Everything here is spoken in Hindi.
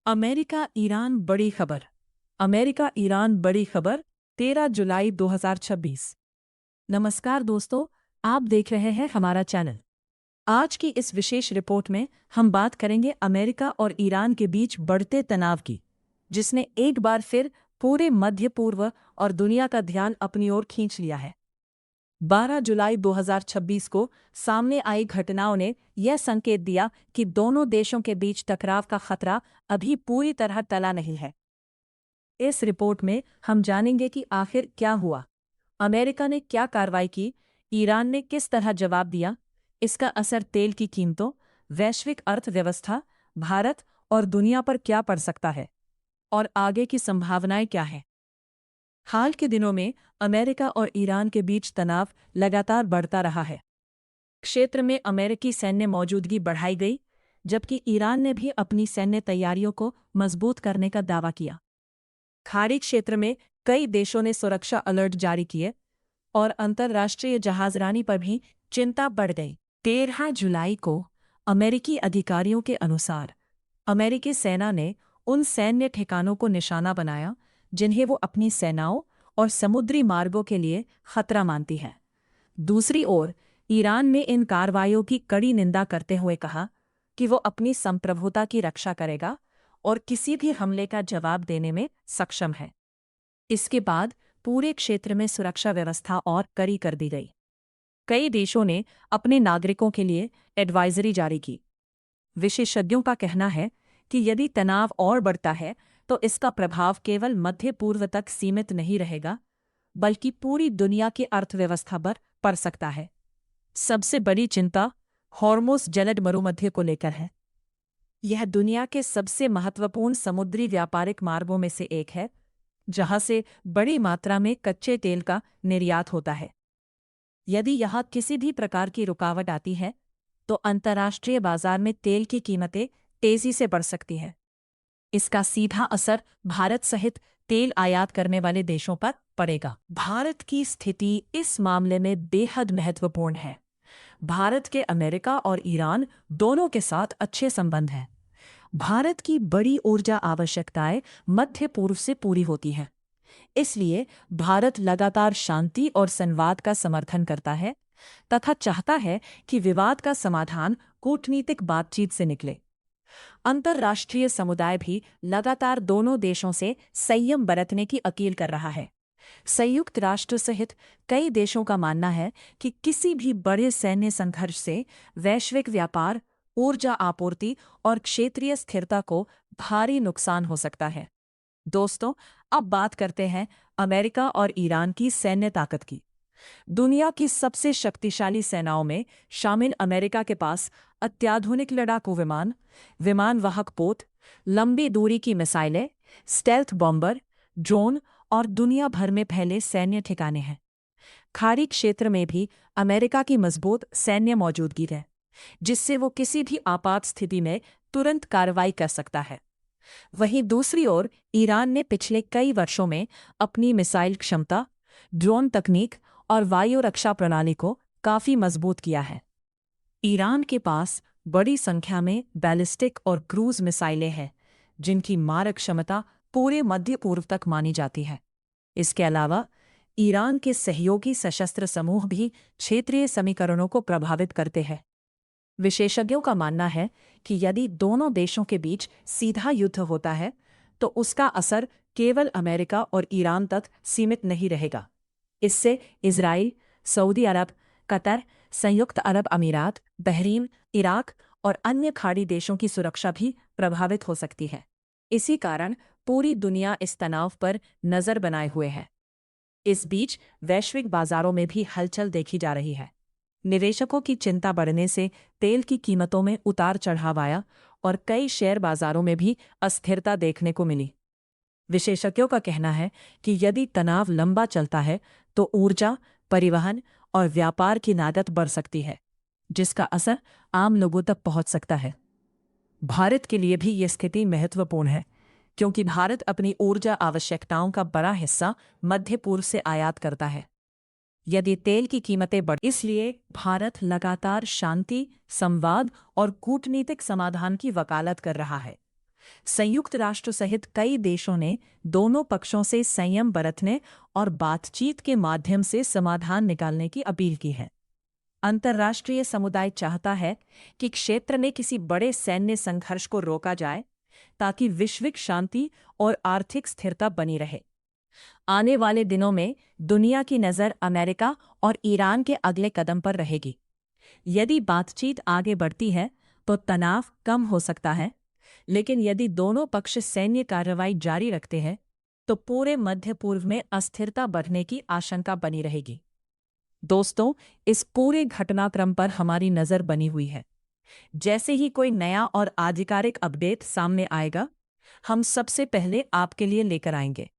अमेरिका ईरान बड़ी खबर। अमेरिका ईरान बड़ी खबर 13 जुलाई 2026। नमस्कार दोस्तों, आप देख रहे हैं हमारा चैनल। आज की इस विशेष रिपोर्ट में हम बात करेंगे अमेरिका और ईरान के बीच बढ़ते तनाव की, जिसने एक बार फिर पूरे मध्य पूर्व और दुनिया का ध्यान अपनी ओर खींच लिया है। 12 जुलाई 2026 को सामने आई घटनाओं ने यह संकेत दिया कि दोनों देशों के बीच टकराव का खतरा अभी पूरी तरह टला नहीं है। इस रिपोर्ट में हम जानेंगे कि आखिर क्या हुआ, अमेरिका ने क्या कार्रवाई की, ईरान ने किस तरह जवाब दिया, इसका असर तेल की कीमतों, वैश्विक अर्थव्यवस्था, भारत और दुनिया पर क्या पड़ सकता है, और आगे की संभावनाएं क्या हैं। हाल के दिनों में अमेरिका और ईरान के बीच तनाव लगातार बढ़ता रहा है। क्षेत्र में अमेरिकी सैन्य मौजूदगी बढ़ाई गई, जबकि ईरान ने भी अपनी सैन्य तैयारियों को मजबूत करने का दावा किया। खाड़ी क्षेत्र में कई देशों ने सुरक्षा अलर्ट जारी किए और अंतर्राष्ट्रीय जहाजरानी पर भी चिंता बढ़ गई। 13 जुलाई को अमेरिकी अधिकारियों के अनुसार अमेरिकी सेना ने उन सैन्य ठिकानों को निशाना बनाया जिन्हें वो अपनी सेनाओं और समुद्री मार्गों के लिए खतरा मानती है। दूसरी ओर ईरान ने इन कार्रवाइयों की कड़ी निंदा करते हुए कहा कि वो अपनी संप्रभुता की रक्षा करेगा और किसी भी हमले का जवाब देने में सक्षम है। इसके बाद पूरे क्षेत्र में सुरक्षा व्यवस्था और कड़ी कर दी गई। कई देशों ने अपने नागरिकों के लिए एडवाइजरी जारी की। विशेषज्ञों का कहना है कि यदि तनाव और बढ़ता है तो इसका प्रभाव केवल मध्य पूर्व तक सीमित नहीं रहेगा, बल्कि पूरी दुनिया की अर्थव्यवस्था पर पड़ सकता है। सबसे बड़ी चिंता हॉर्मुज़ जलद मरुमध्य को लेकर है। यह दुनिया के सबसे महत्वपूर्ण समुद्री व्यापारिक मार्गों में से एक है, जहां से बड़ी मात्रा में कच्चे तेल का निर्यात होता है। यदि यहां किसी भी प्रकार की रुकावट आती है तो अंतर्राष्ट्रीय बाजार में तेल की कीमतें तेजी से बढ़ सकती हैं। इसका सीधा असर भारत सहित तेल आयात करने वाले देशों पर पड़ेगा। भारत की स्थिति इस मामले में बेहद महत्वपूर्ण है। भारत के अमेरिका और ईरान दोनों के साथ अच्छे संबंध हैं। भारत की बड़ी ऊर्जा आवश्यकताएं मध्य पूर्व से पूरी होती हैं। इसलिए भारत लगातार शांति और संवाद का समर्थन करता है तथा चाहता है कि विवाद का समाधान कूटनीतिक बातचीत से निकले। अंतर्राष्ट्रीय समुदाय भी लगातार दोनों देशों से संयम बरतने की अपील कर रहा है। संयुक्त राष्ट्र सहित कई देशों का मानना है कि किसी भी बड़े सैन्य संघर्ष से वैश्विक व्यापार, ऊर्जा आपूर्ति और क्षेत्रीय स्थिरता को भारी नुकसान हो सकता है। दोस्तों, अब बात करते हैं अमेरिका और ईरान की सैन्य ताकत की। दुनिया की सबसे शक्तिशाली सेनाओं में शामिल अमेरिका के पास अत्याधुनिक लड़ाकू विमान, विमान वाहक पोत, लंबी दूरी की मिसाइलें, स्टेल्थ बॉम्बर, ड्रोन और दुनिया भर में फैले सैन्य ठिकाने हैं। खाड़ी क्षेत्र में भी अमेरिका की मजबूत सैन्य मौजूदगी है, जिससे वो किसी भी आपात स्थिति में तुरंत कार्रवाई कर सकता है। वहीं दूसरी ओर ईरान ने पिछले कई वर्षों में अपनी मिसाइल क्षमता, ड्रोन तकनीक और वायु रक्षा प्रणाली को काफी मजबूत किया है। ईरान के पास बड़ी संख्या में बैलिस्टिक और क्रूज मिसाइलें हैं, जिनकी मारक क्षमता पूरे मध्य पूर्व तक मानी जाती है। इसके अलावा ईरान के सहयोगी सशस्त्र समूह भी क्षेत्रीय समीकरणों को प्रभावित करते हैं। विशेषज्ञों का मानना है कि यदि दोनों देशों के बीच सीधा युद्ध होता है तो उसका असर केवल अमेरिका और ईरान तक सीमित नहीं रहेगा। इससे इजराइल, सऊदी अरब, कतर, संयुक्त अरब अमीरात, बहरीन, इराक और अन्य खाड़ी देशों की सुरक्षा भी प्रभावित हो सकती है। इसी कारण पूरी दुनिया इस तनाव पर नजर बनाए हुए है। इस बीच वैश्विक बाजारों में भी हलचल देखी जा रही है। निवेशकों की चिंता बढ़ने से तेल की कीमतों में उतार चढ़ाव आया और कई शेयर बाजारों में भी अस्थिरता देखने को मिली। विशेषज्ञों का कहना है कि यदि तनाव लंबा चलता है तो ऊर्जा, परिवहन और व्यापार की लागत बढ़ सकती है, जिसका असर आम लोगों तक पहुंच सकता है। भारत के लिए भी ये स्थिति महत्वपूर्ण है, क्योंकि भारत अपनी ऊर्जा आवश्यकताओं का बड़ा हिस्सा मध्य पूर्व से आयात करता है। यदि तेल की कीमतें बढ़, इसलिए भारत लगातार शांति, संवाद और कूटनीतिक समाधान की वकालत कर रहा है। संयुक्त राष्ट्र सहित कई देशों ने दोनों पक्षों से संयम बरतने और बातचीत के माध्यम से समाधान निकालने की अपील की है। अंतर्राष्ट्रीय समुदाय चाहता है कि क्षेत्र में किसी बड़े सैन्य संघर्ष को रोका जाए ताकि वैश्विक शांति और आर्थिक स्थिरता बनी रहे। आने वाले दिनों में दुनिया की नज़र अमेरिका और ईरान के अगले कदम पर रहेगी। यदि बातचीत आगे बढ़ती है तो तनाव कम हो सकता है, लेकिन यदि दोनों पक्ष सैन्य कार्रवाई जारी रखते हैं तो पूरे मध्य पूर्व में अस्थिरता बढ़ने की आशंका बनी रहेगी। दोस्तों, इस पूरे घटनाक्रम पर हमारी नज़र बनी हुई है। जैसे ही कोई नया और आधिकारिक अपडेट सामने आएगा, हम सबसे पहले आपके लिए लेकर आएंगे।